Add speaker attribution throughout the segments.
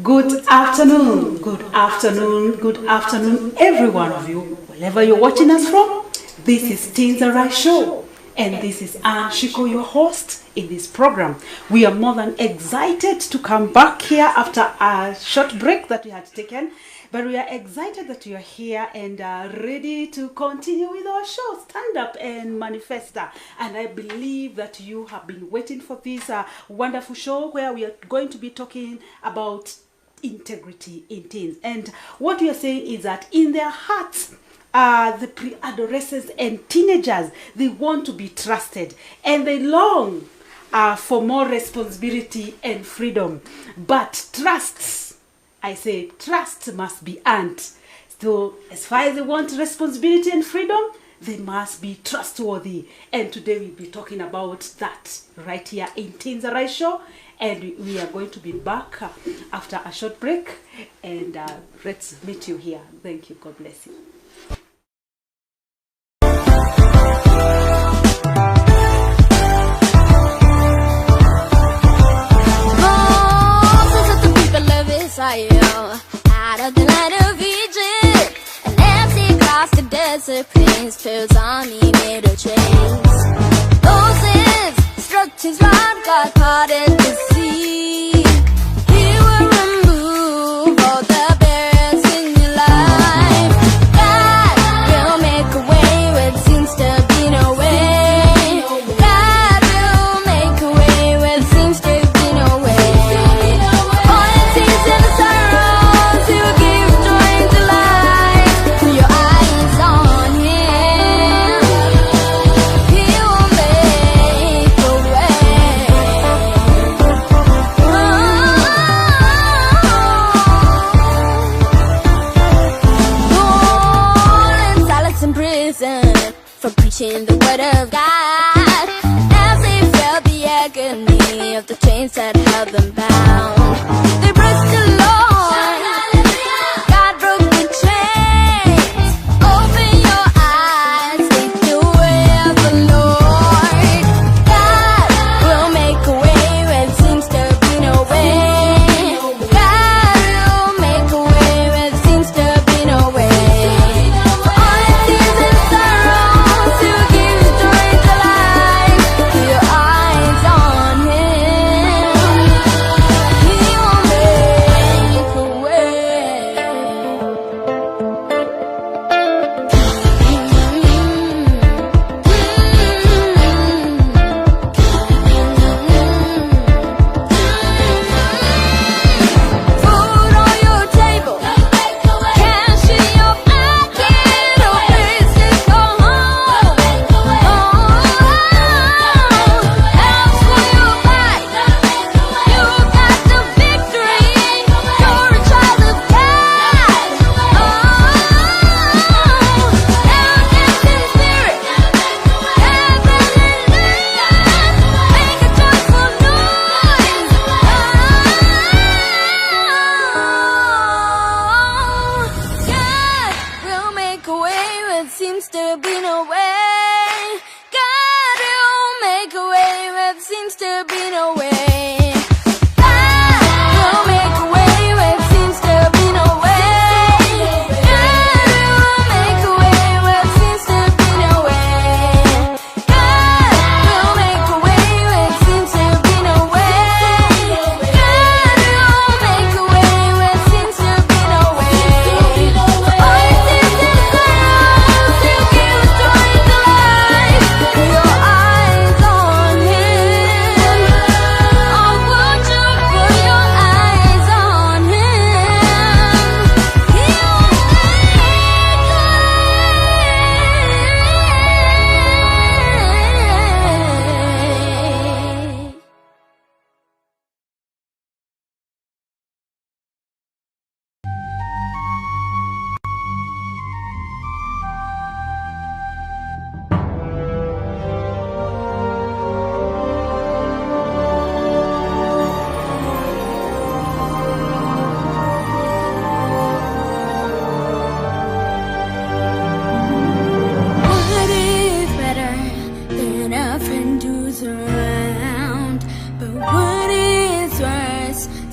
Speaker 1: Good afternoon, every one of you, wherever you're watching us from. This is Teens Arise Show, and this is Anne Shiko, your host in this program. We are more than excited to come back here after a short break that we had taken, but we are excited that you are here and ready to continue with our show, Stand Up and Manifesta. And I believe that you have been waiting for this wonderful show where we are going to be talking about integrity in teens. And what we are saying is that in their hearts, the pre-adolescents and teenagers, they want to be trusted and they long for more responsibility and freedom. But trust must be earned. So as far as they want responsibility and freedom, they must be trustworthy. And today we'll be talking about that right here in Teens Arise Show. And we are going to be back after a short break. And let's meet you here. Thank you. God bless you.
Speaker 2: Out of the land of Egypt, an empty across the desert plains, pills on the middle chains. Moses struck his rod, God parted the sea. He will remove all the barriers in your life. God will make a way where there seems to be no way. God will make a way where there seems to be no way. For preaching the word of God, as they felt the agony of the chains that held them bound, they praised the Lord. God broke the chains. Open your eyes, take the way of the Lord. God will make a way where there seems to be no way. God will make a way where there seems to be no way. To give joy to life, keep your eyes on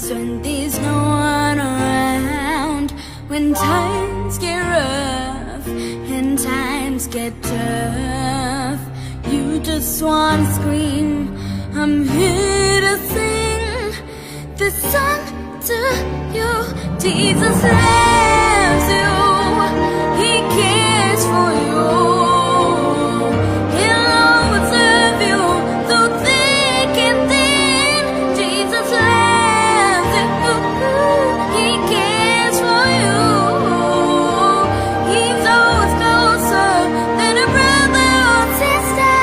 Speaker 2: times when there's no one around, when times get rough and times get tough, you just wanna scream, I'm here to sing this song to you. Jesus loves you, He cares for you, He'll always love you through thick and thin. Jesus loves you, He cares for you, He's always closer than a brother or sister.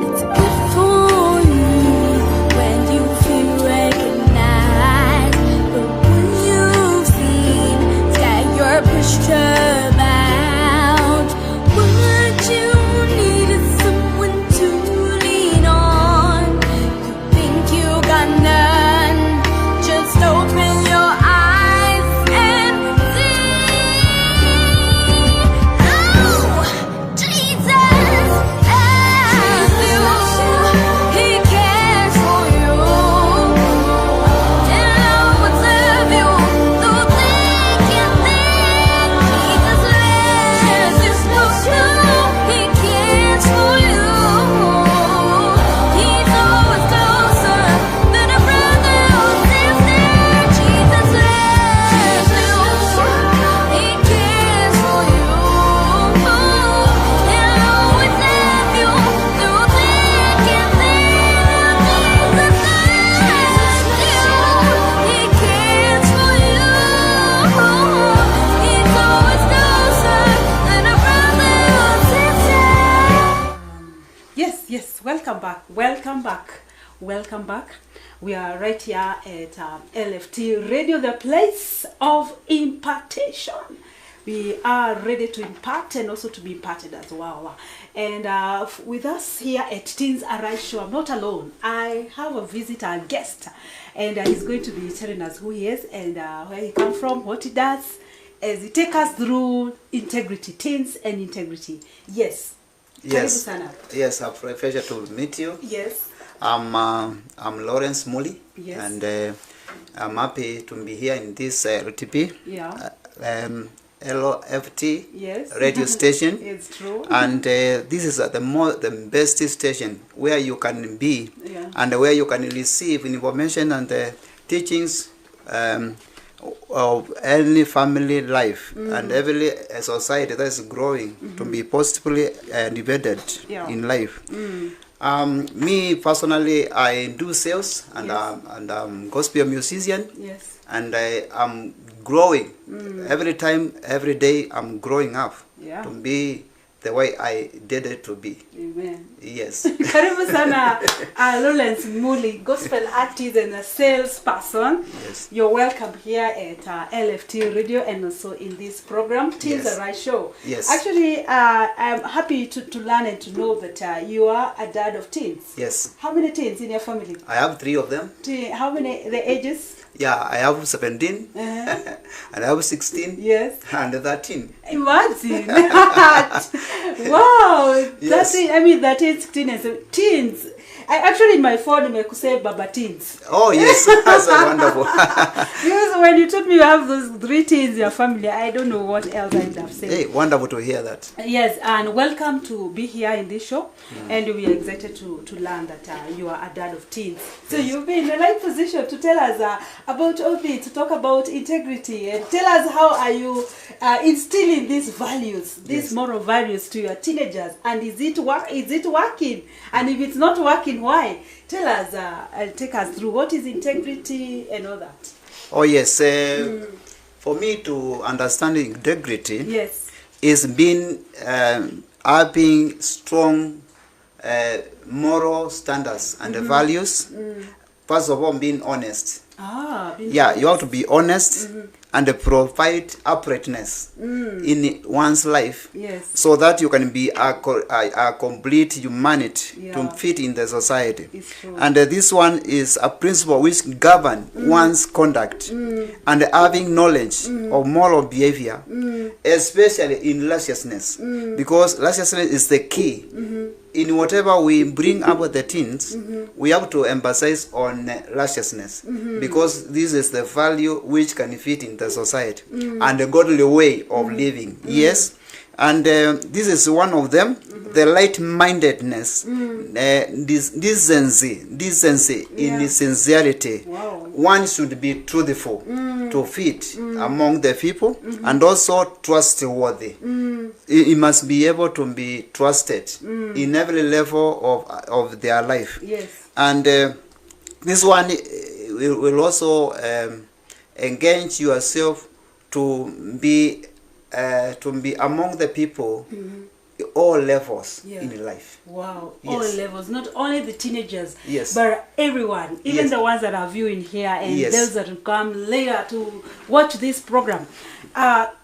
Speaker 2: It's good for you when you feel recognized, but when you've seen that you're pushed about, what you need is someone to lean on. You think you got none, just open your eyes and see. Oh, Jesus loves you, He cares for you, He'll always love you through thick and thin. Jesus loves you, He cares for you, He's always closer than a brother or sister. Jesus loves you, He cares for you, He'll always love you through thick and thin. Jesus loves you, He cares for you, He's always closer than a brother or sister.
Speaker 1: Yes, welcome back. We are right here at LFT Radio, the place of impartation. We are ready to impart and also to be imparted as well. And with us here at Teens Arise Show, I'm not alone. I have a visitor, a guest, and he's going to be telling us who he is and where he comes from, what he does, as he takes us through integrity, teens and integrity. Yes. Karibu
Speaker 3: Yes,
Speaker 1: sana.
Speaker 3: yes, a pleasure to meet you.
Speaker 1: Yes.
Speaker 3: I'm Lawrence Muli,
Speaker 1: Yes.
Speaker 3: and I'm happy to be here in this LTP,
Speaker 1: Yeah.
Speaker 3: LFT
Speaker 1: Yes.
Speaker 3: radio station,
Speaker 1: It's true.
Speaker 3: and this is the best station where you can be,
Speaker 1: Yeah.
Speaker 3: and where you can receive information and teachings of any family life and every society that is growing to be positively developed
Speaker 1: Yeah.
Speaker 3: in life. Me personally, I do sales and
Speaker 1: Yes.
Speaker 3: I'm gospel musician,
Speaker 1: Yes.
Speaker 3: and I am growing every time, every day. I'm growing up
Speaker 1: Yeah.
Speaker 3: to be the way I did it to be.
Speaker 1: Amen.
Speaker 3: Yes.
Speaker 1: Karibu sana Lawrence Muli, gospel artist and a salesperson.
Speaker 3: Yes.
Speaker 1: You're welcome here at LFT Radio and also in this program, Teens
Speaker 3: Yes.
Speaker 1: Arise Show.
Speaker 3: Yes.
Speaker 1: Actually, I'm happy to learn and to know that you are a dad of teens.
Speaker 3: Yes.
Speaker 1: How many teens in your family?
Speaker 3: I have 3 of them.
Speaker 1: How many, the ages?
Speaker 3: Yeah, I have 17,
Speaker 1: Uh-huh.
Speaker 3: and I have 16,
Speaker 1: Yes.
Speaker 3: and 13.
Speaker 1: Imagine. Wow.
Speaker 3: Yes.
Speaker 1: That is teens. Teens. I actually in my phone I could say Baba teens.
Speaker 3: Oh yes, that's so wonderful.
Speaker 1: Because when you told me you have those 3 teens in your family, I don't know what else I would have said.
Speaker 3: Hey, wonderful to hear that.
Speaker 1: Yes, and welcome to be here in this show. And we are excited to learn that you are a dad of teens. So you'll be in the right position to tell us about all this, to talk about integrity, and tell us how are you instilling these values, these
Speaker 3: Yes.
Speaker 1: moral values to your teenagers, and is it working? And if it's not working, why? Tell us, take us through what is integrity and all that.
Speaker 3: Oh yes, for me to understand integrity
Speaker 1: Yes.
Speaker 3: is being having strong moral standards and values. First of all, being honest. Yeah, you have to be honest and provide uprightness in one's life,
Speaker 1: Yes.
Speaker 3: so that you can be a complete humanity
Speaker 1: Yeah.
Speaker 3: to fit in the society.
Speaker 1: It's true.
Speaker 3: And this one is a principle which governs one's conduct, and having knowledge of moral behavior especially in lasciviousness, because lasciviousness is the key. In whatever we bring up with the teens, we have to emphasize on lasciviousness, because this is the value which can fit in the society and a godly way of living. Yes. And this is one of them, the light-mindedness, decency in sincerity.
Speaker 1: Wow.
Speaker 3: One should be truthful to fit among the people, and also trustworthy. He must be able to be trusted in every level of their life.
Speaker 1: Yes.
Speaker 3: And this one will also engage yourself to be among the people, all levels in life.
Speaker 1: Wow,
Speaker 3: Yes.
Speaker 1: all levels, not only the teenagers,
Speaker 3: Yes.
Speaker 1: but everyone, even
Speaker 3: Yes.
Speaker 1: the ones that are viewing here and
Speaker 3: Yes.
Speaker 1: those that will come later to watch this program.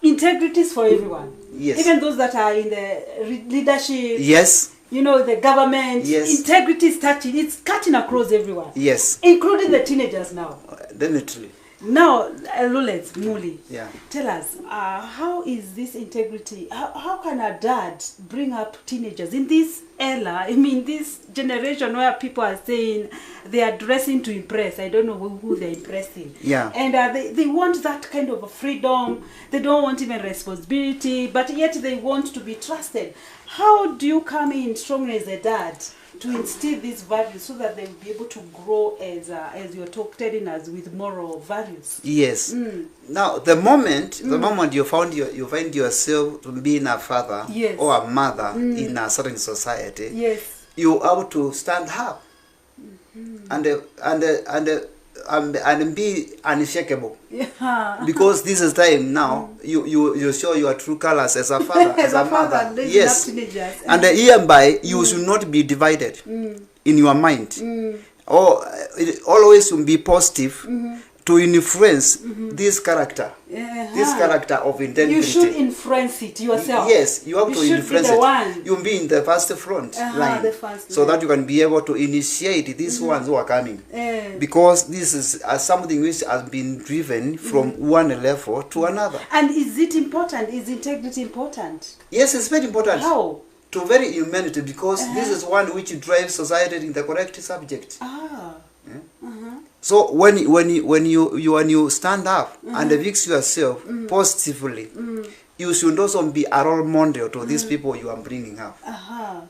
Speaker 1: Integrity is for everyone.
Speaker 3: Yes.
Speaker 1: Even those that are in the leadership,
Speaker 3: Yes,
Speaker 1: you know, the government.
Speaker 3: Yes.
Speaker 1: Integrity is it's cutting across everyone,
Speaker 3: yes,
Speaker 1: including the teenagers now.
Speaker 3: definitely.
Speaker 1: Now, Lulet Muli,
Speaker 3: Yeah.
Speaker 1: tell us, how is this integrity? How can a dad bring up teenagers in this era? I mean, this generation where people are saying they are dressing to impress. I don't know who they're impressing.
Speaker 3: Yeah.
Speaker 1: And they want that kind of a freedom. They don't want even responsibility, but yet they want to be trusted. How do you come in strongly as a dad to instill these values so that they will be able to grow as you're telling us, with moral values?
Speaker 3: Yes. Now, the moment you find yourself being a father
Speaker 1: Yes.
Speaker 3: or a mother in a certain society,
Speaker 1: Yes.
Speaker 3: you have to stand up and be unshakable.
Speaker 1: Yeah.
Speaker 3: Because this is time now, you show your true colors as a father, as a mother.
Speaker 1: raising
Speaker 3: Yes.
Speaker 1: up teenagers.
Speaker 3: And hereby, you should not be divided in your mind. Or always be positive to influence this character. This character of integrity.
Speaker 1: You should influence it yourself.
Speaker 3: Yes, you have
Speaker 1: You
Speaker 3: to
Speaker 1: should be
Speaker 3: influence
Speaker 1: the
Speaker 3: it.
Speaker 1: one.
Speaker 3: You'll be in the first front line,
Speaker 1: the first
Speaker 3: so
Speaker 1: line.
Speaker 3: that you can be able to initiate these ones who are coming.
Speaker 1: Eh.
Speaker 3: Because this is something which has been driven from one level to another.
Speaker 1: And is it important? Is integrity important?
Speaker 3: Yes, it's very important.
Speaker 1: How?
Speaker 3: To very humanity, because this is one which drives society in the correct subject. So when you stand up and fix yourself positively, you should also be a role model to these people you are bringing up.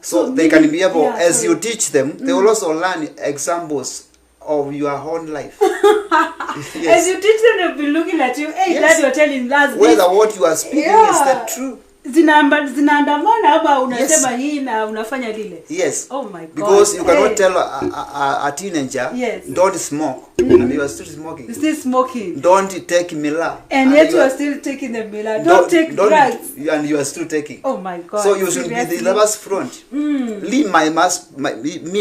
Speaker 3: So they can be able, as you teach them, they will also learn examples of your own life. Yes.
Speaker 1: As you teach them, they'll be looking at you. Hey,
Speaker 3: Yes.
Speaker 1: Dad, you're telling us
Speaker 3: Whether
Speaker 1: this.
Speaker 3: what you are speaking
Speaker 1: Yeah.
Speaker 3: is the truth.
Speaker 1: Zinaandamana ama unasema hii na unafanya lile.
Speaker 3: Yes.
Speaker 1: Oh my God.
Speaker 3: Because you cannot
Speaker 1: Hey.
Speaker 3: tell a teenager,
Speaker 1: Yes.
Speaker 3: don't smoke, and you are still smoking.
Speaker 1: You're still smoking.
Speaker 3: Don't take Mila.
Speaker 1: And yet you are still taking the Miller. Don't take drugs.
Speaker 3: And you are still taking.
Speaker 1: Oh my God.
Speaker 3: So you should be
Speaker 1: Seriously?
Speaker 3: the first front. Me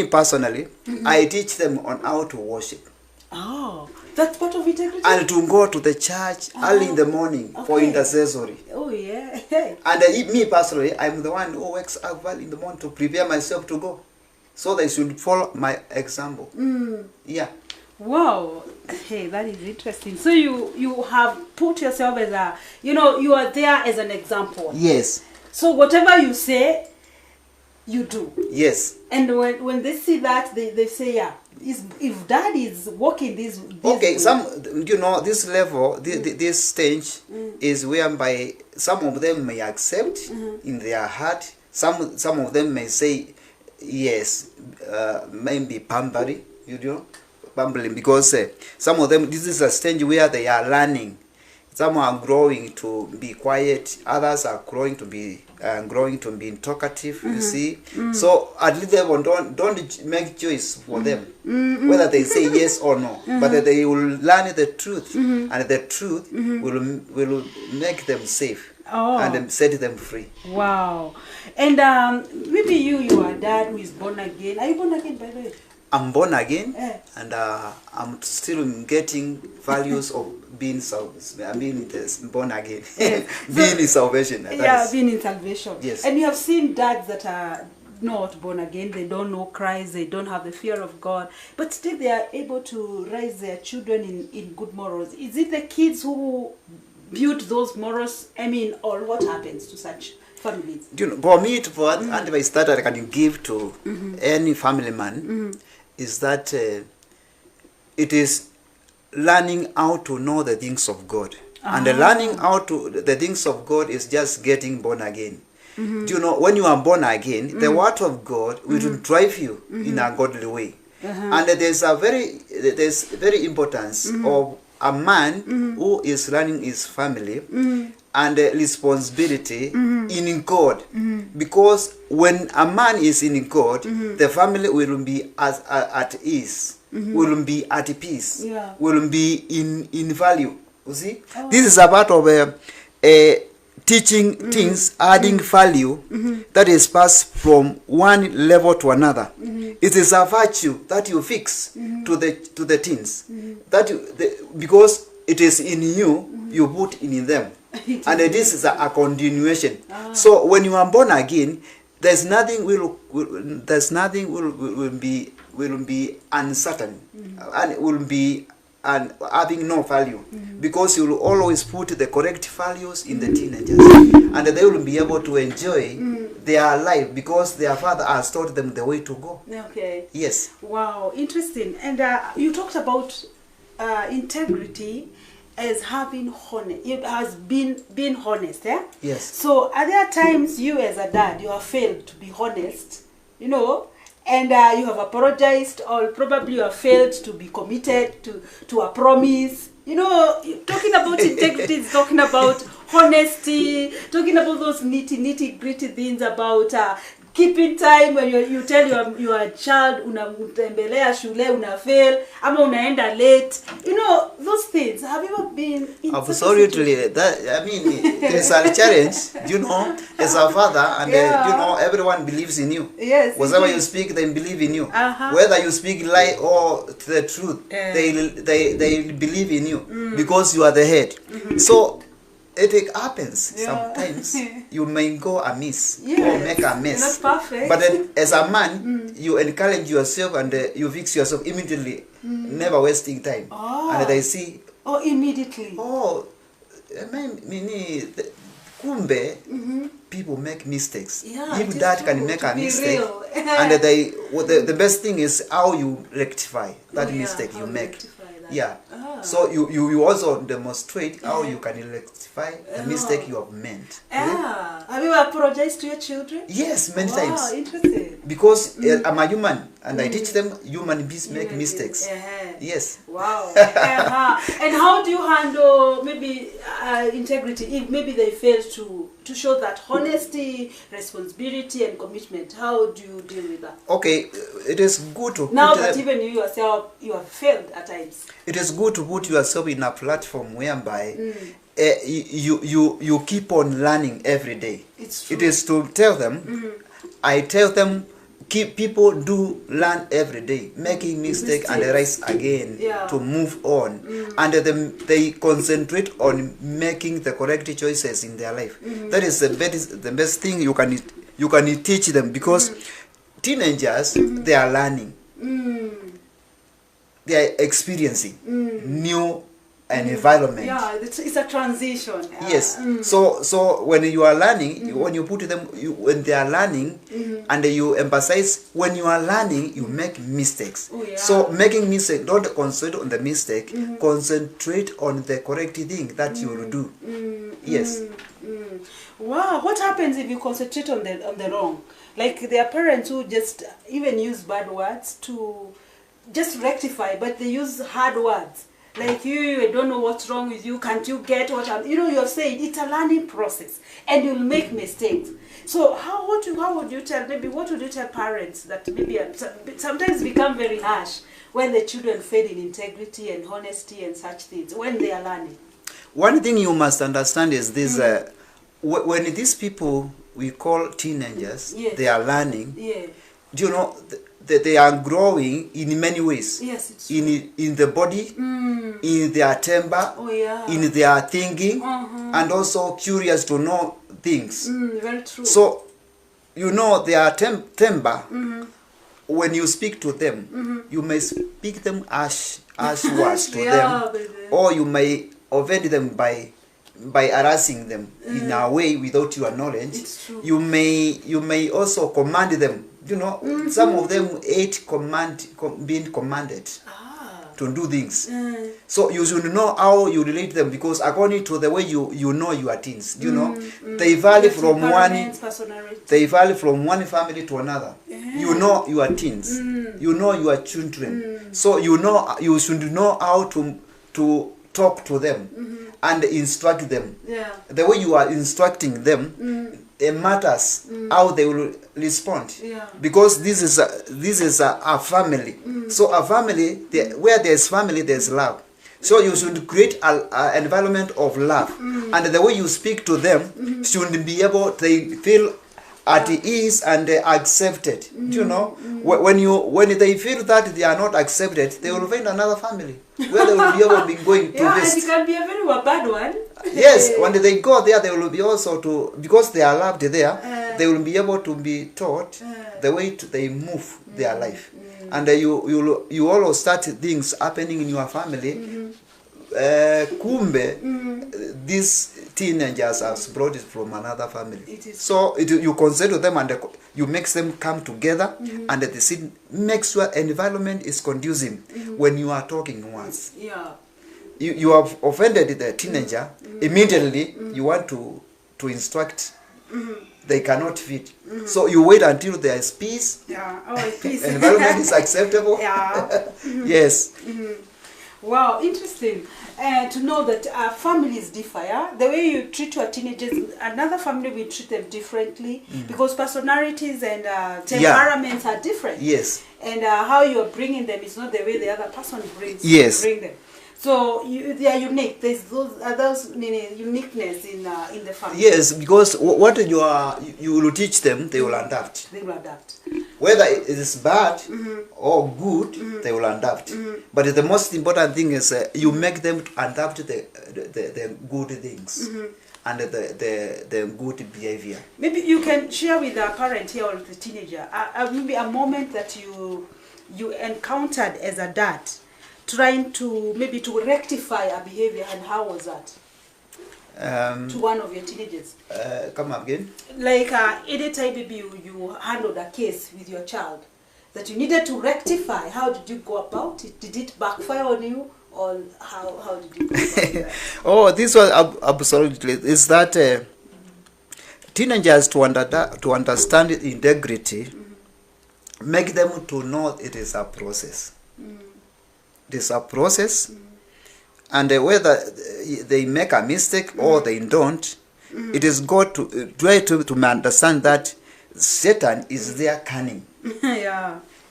Speaker 3: personally, I teach them on how to worship
Speaker 1: Oh, that's part of integrity.
Speaker 3: and to go to the church early in the morning for
Speaker 1: Okay.
Speaker 3: intercessory.
Speaker 1: Oh yeah.
Speaker 3: And me personally, I'm the one who wakes up early in the morning to prepare myself to go. So they should follow my example. Yeah.
Speaker 1: Wow. Hey, that is interesting. So you have put yourself as a, you are there as an example.
Speaker 3: Yes.
Speaker 1: So whatever you say, you do.
Speaker 3: Yes.
Speaker 1: And when they see that, they say, yeah, if dad is walking this
Speaker 3: Okay,
Speaker 1: way,
Speaker 3: this level, this stage is whereby some of them may accept in their heart. Some of them may say yes, maybe pampering, pampering, because some of them, this is a stage where they are learning. Some are growing to be quiet, others are growing to be talkative. You see, so at least level, don't make choice for them whether they say yes or no, but they will learn the truth, and the truth will make them safe and set them free.
Speaker 1: Wow. And maybe you are a dad who is born again. Are you born again, by the way?
Speaker 3: I'm born again, and I'm still getting values of being born again, being in salvation.
Speaker 1: Being in salvation.
Speaker 3: Yes.
Speaker 1: And you have seen dads that are not born again. They don't know Christ. They don't have the fear of God, but still they are able to raise their children in good morals. Is it the kids who build those morals? I mean, or what happens to such families?
Speaker 3: You know, for me, for advice that I can give to any family man is that it is learning how to know the things of God. And learning how to the things of God is just getting born again. Do you know, when you are born again, the word of God will drive you in a godly way. And there's very importance of a man who is running his family and responsibility in God. Because when a man is in God, the family will be at ease, will be at peace, will be in value. You see, this is a part of teaching things, adding value that is passed from one level to another. It is a virtue that you fix to the things that because it is in you, you put in them, and this is a continuation. So when you are born again, there's nothing will be uncertain, and will be and having no value, because you will always put the correct values in the teenagers, and they will be able to enjoy their life because their father has taught them the way to go.
Speaker 1: Okay.
Speaker 3: Yes.
Speaker 1: Wow, interesting. And you talked about integrity as having honest. It has been honest, yeah.
Speaker 3: Yes.
Speaker 1: So are there times you as a dad you have failed to be honest, you know? And you have apologized, or probably you have failed to be committed to a promise. You know, talking about integrity is talking about honesty, talking about those nitty gritty things about keeping time. When you tell your child unamtembelea shule una fail ama unaenda late, you know, those things. Have you ever been in
Speaker 3: absolutely that? I mean, it is a challenge, you know, as a father, and you know, everyone believes in you.
Speaker 1: Yes,
Speaker 3: whatever you speak, they believe in you. Whether you speak lie or the truth, they believe in you because you are the head. So it happens sometimes you may go amiss or make a mess.
Speaker 1: Not perfect.
Speaker 3: But then as a man, you encourage yourself and you fix yourself immediately, never wasting time. And they see,
Speaker 1: immediately.
Speaker 3: Kumbe, people make mistakes.
Speaker 1: Yeah,
Speaker 3: if that can make a mistake, and the best thing is how you rectify that mistake you make. So you also demonstrate how you can rectify the mistake you have made.
Speaker 1: Have you apologized to your children?
Speaker 3: Yes, many times.
Speaker 1: Interesting.
Speaker 3: Because I'm a human, and I teach them human beings make mistakes. Yes.
Speaker 1: Wow. And how do you handle maybe integrity if maybe they fail to show that honesty, responsibility, and commitment? How do you deal with that?
Speaker 3: Okay, it is good to
Speaker 1: now that even you yourself you have failed at times.
Speaker 3: It is good to put yourself in a platform whereby you keep on learning every day.
Speaker 1: It's true.
Speaker 3: It is to tell them, I tell them, people do learn every day, making mistakes and rise again to move on, and they concentrate on making the correct choices in their life. That is the best thing you can teach them, because teenagers, they are learning. They are experiencing new environment.
Speaker 1: It's a transition.
Speaker 3: Yes. So when you are learning, when you put them, when they are learning, and you emphasize when you are learning, you make mistakes. So making mistake, don't concentrate on the mistake. Concentrate on the correct thing that you will do. Yes.
Speaker 1: Wow. What happens if you concentrate on the wrong? Like there are parents who just even use bad words to just rectify, but they use hard words. Like I don't know what's wrong with you. Can't you get what I'm? You know, you have said it's a learning process, and you'll make mistakes. So how would you tell? Maybe what would you tell parents that maybe sometimes become very harsh when the children fail in integrity and honesty and such things when they are learning?
Speaker 3: One thing you must understand is this: when these people we call teenagers, they are learning. Do you know? They are growing in many ways.
Speaker 1: Yes, it's
Speaker 3: in the body, in their temper, in their thinking, and also curious to know things.
Speaker 1: Very true.
Speaker 3: So, you know, their temper, when you speak to them, you may speak them harsh words to them, or you may offend them by by harassing them in a way without your knowledge.
Speaker 1: It's true.
Speaker 3: You may also command them. You know, some of them hate being commanded to do things. So you should know how you relate them, because according to the way you know your teens, you know, they vary from one family to another. You know your teens, you know your children. So you should know how to talk to them and instruct them. The way you are instructing them, it matters how they will respond, because this is a family. So a family, where there's family, there's love. So you should create an environment of love, and the way you speak to them should be able, they feel at ease and accepted. You know, when they feel that they are not accepted, they will find another family where they will be able to be going to visit.
Speaker 1: And it can be a very bad one.
Speaker 3: Yes, when they go there, they will be also because they are loved there, they will be able to be taught the way they move their life. And you all start things happening in your family. These teenagers are brought from another family. So you consider them and you make them come together, and the make sure environment is conducive when you are talking once. You have offended the teenager, immediately you want to instruct. They cannot fit. So you wait until there is peace.
Speaker 1: Peace.
Speaker 3: Environment is acceptable. Yes.
Speaker 1: Wow, interesting. To know that families differ. The way you treat your teenagers, another family will treat them differently, because personalities and temperaments are different.
Speaker 3: Yes.
Speaker 1: And how you are bringing them is not the way the other person bring them. So they are unique. There's those uniqueness in the family.
Speaker 3: Yes, because what you will teach them, they will adapt.
Speaker 1: They will adapt.
Speaker 3: Whether it is bad or good, they will adapt. But the most important thing is you make them adapt the good things and the good behavior.
Speaker 1: Maybe you can share with the parent here or the teenager, maybe a moment that you encountered as a dad, trying to rectify a behavior, and how was that to one of your teenagers?
Speaker 3: Come again?
Speaker 1: Like anytime maybe you handled a case with your child that you needed to rectify, how did you go about it? Did it backfire on you, or how did you go about that?
Speaker 3: Oh, this was absolutely, is that teenagers to understand integrity, make them to know it is a process. It is a process, and whether they make a mistake or they don't, it is God to try to understand that Satan is their cunning.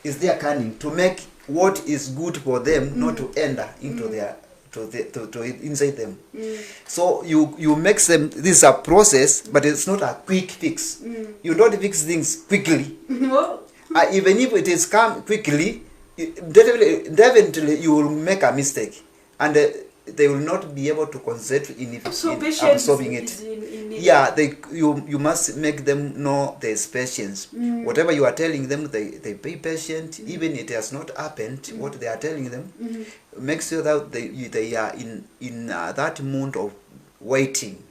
Speaker 3: Is their cunning to make what is good for them not to enter into their to inside them. So you make them. This is a process, but it's not a quick fix. You don't fix things quickly. Even if it is come quickly, definitely you will make a mistake, and they will not be able to concentrate in absorbing it. You must make them know there's patience. Whatever you are telling them, they pay patient, even it has not happened. What they are telling them, make sure that they are in that mood of waiting.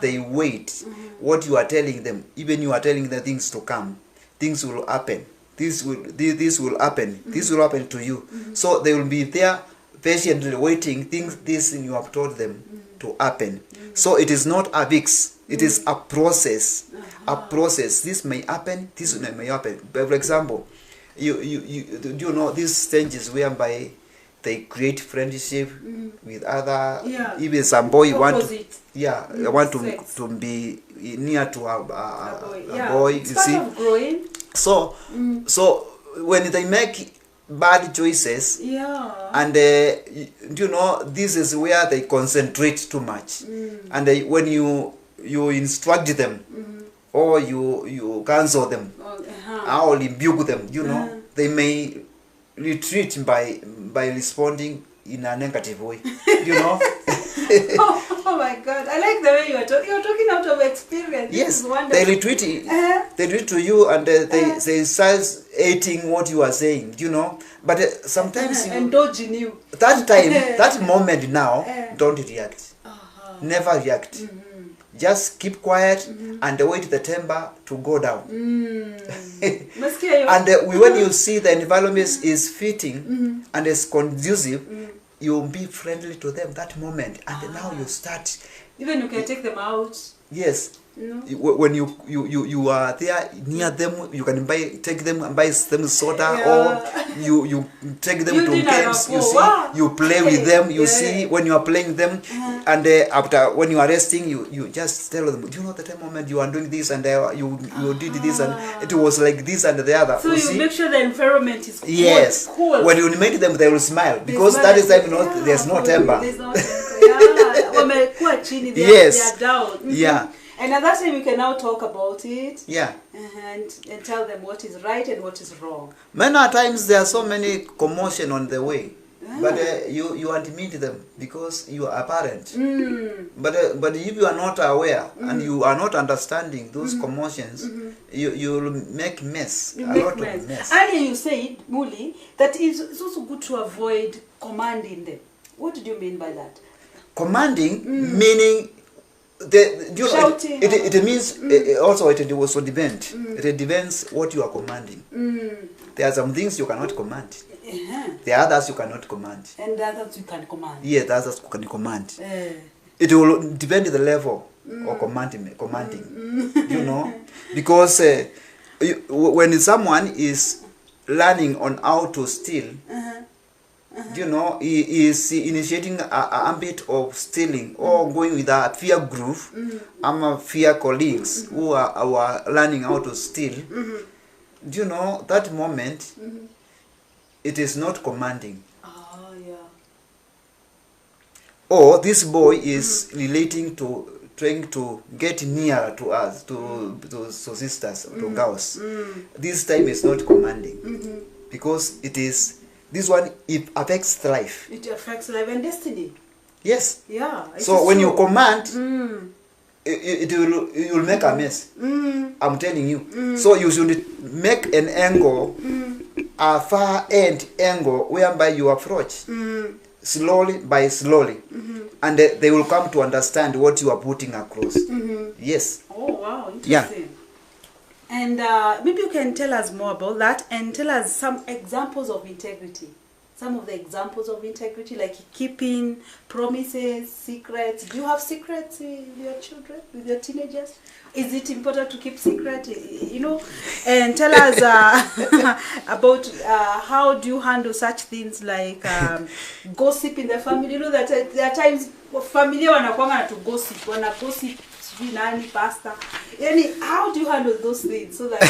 Speaker 3: They wait. What you are telling them, even you are telling them things to come, things will happen. This will happen. This will happen to you. So they will be there patiently waiting. This you have told them to happen. So it is not a fix. It is a process. A process. This may happen. This may happen. But for example, you know these stages whereby they create friendship with other. Even some boy want to be near to a boy.
Speaker 1: It's part of growing.
Speaker 3: So when they make bad choices, and you know, this is where they concentrate too much, and when you instruct them or you cancel them or rebuke them, you know, they may retreat by responding in a negative way, you know.
Speaker 1: Oh my God! I like the way you are talking. You're talking out of experience.
Speaker 3: Yes, they retreat. They retreat to you, and they start hating what you are saying. You know, but sometimes
Speaker 1: indulging you.
Speaker 3: That time, that moment now, don't react. Never react. Just keep quiet and wait the temper to go down. And when you see the environment is fitting and is conducive, you'll be friendly to them that moment, and now you start.
Speaker 1: Even you can take them out.
Speaker 3: Yes. When you are there near them, you can take them and buy them soda, or you take them to games. You see, you play with them. You see, when you are playing them, and after when you are resting, you just tell them, do you know the time moment you are doing this, and you did this, and it was like this and the other.
Speaker 1: So you make sure the environment is cool.
Speaker 3: Yes. Cool. When you meet them, they will smile because that is time there's no temper.
Speaker 1: There's no temper. Yes. They are down.
Speaker 3: Yeah.
Speaker 1: And at that time, you can now talk about it.
Speaker 3: Yeah.
Speaker 1: And tell them what is right and what is wrong.
Speaker 3: Many times there are so many commotion on the way, but you admit them because you are a parent. But if you are not aware and you are not understanding those commotions, you will make mess. A lot of mess.
Speaker 1: Earlier you said, Muli, that it's also good to avoid commanding them. What did you mean by that?
Speaker 3: Commanding meaning. It means also it also depends. It depends what you are commanding. There are some things you cannot command. The others you cannot command.
Speaker 1: And the others you can command.
Speaker 3: Yeah, the others you can command. It will depend on the level of commanding. You know, because when someone is learning on how to steal. You know, he is initiating an ambit of stealing or going with a fear group, fear colleagues who are learning how to steal. Do you know, that moment, it is not commanding. Or this boy is relating to, trying to get nearer to us, to sisters, to girls. This time is not commanding because it is. This one, it affects life.
Speaker 1: It affects life and destiny.
Speaker 3: Yes.
Speaker 1: Yeah.
Speaker 3: So when you command, it will make a mess. I'm telling you. So you should make an angle, a far end angle, whereby you approach slowly by slowly, and they will come to understand what you are putting across. Yes.
Speaker 1: Oh wow! Interesting. Yeah. And maybe you can tell us more about that and tell us some examples of integrity. Some of the examples of integrity, like keeping promises, secrets. Do you have secrets with your children, with your teenagers? Is it important to keep secret? You know, and tell us about how do you handle such things like gossip in the family. You know that there are times family wanakuanga to gossip, pastor. How do you handle those things so that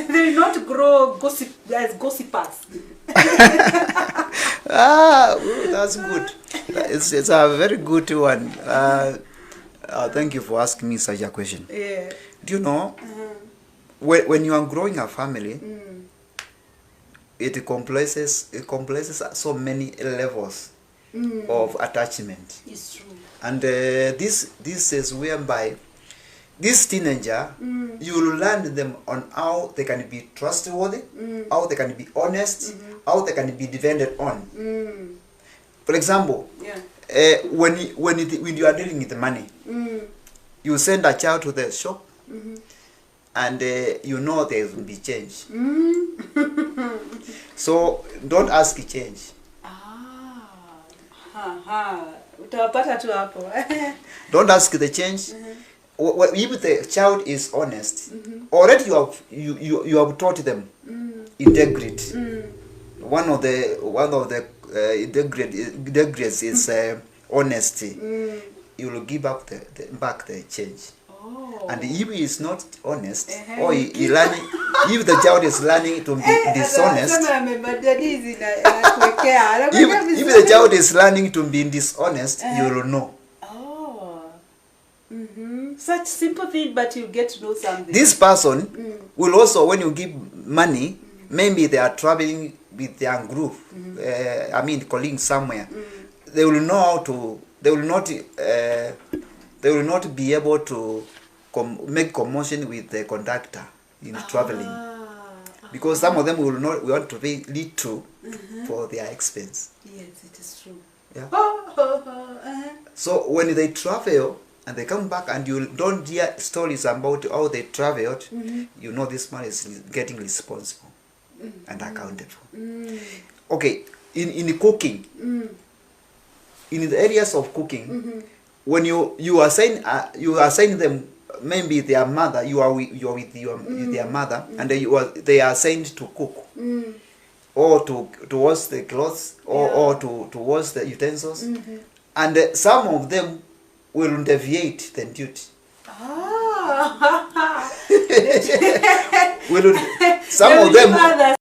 Speaker 1: they will not grow as gossipers?
Speaker 3: That's good. It's a very good one. Thank you for asking me such a question.
Speaker 1: Yeah.
Speaker 3: Do you know, when you are growing a family, it comprises so many levels of attachment.
Speaker 1: It's true.
Speaker 3: And this is whereby this teenager, you will learn them on how they can be trustworthy, how they can be honest, how they can be depended on. For example, when you are dealing with money, you send a child to the shop, and you know there will be change. So don't ask change. Don't ask the change. If the child is honest, already you have taught them integrity. One of the integrities is honesty. You will give up back the change. And if he is not honest, or he learning, if the child is learning to be dishonest, if the child is learning to be dishonest, you will know.
Speaker 1: Such simple thing, but you get to know something.
Speaker 3: This person will also, when you give money, maybe they are traveling with their group, colleagues somewhere. They will know how to. They will not be able to make commotion with the conductor in traveling, because some of them will not want to pay little for their expense.
Speaker 1: Yes, it is true.
Speaker 3: Yeah. So when they travel, and they come back and you don't hear stories about how they traveled, you know this man is getting responsible and accountable. Okay, in cooking, in the areas of cooking, when you assign them, maybe their mother, you are with their mother, and they are assigned to cook, or to wash the clothes, or to wash the utensils, and some of them will deviate the duty. Some of them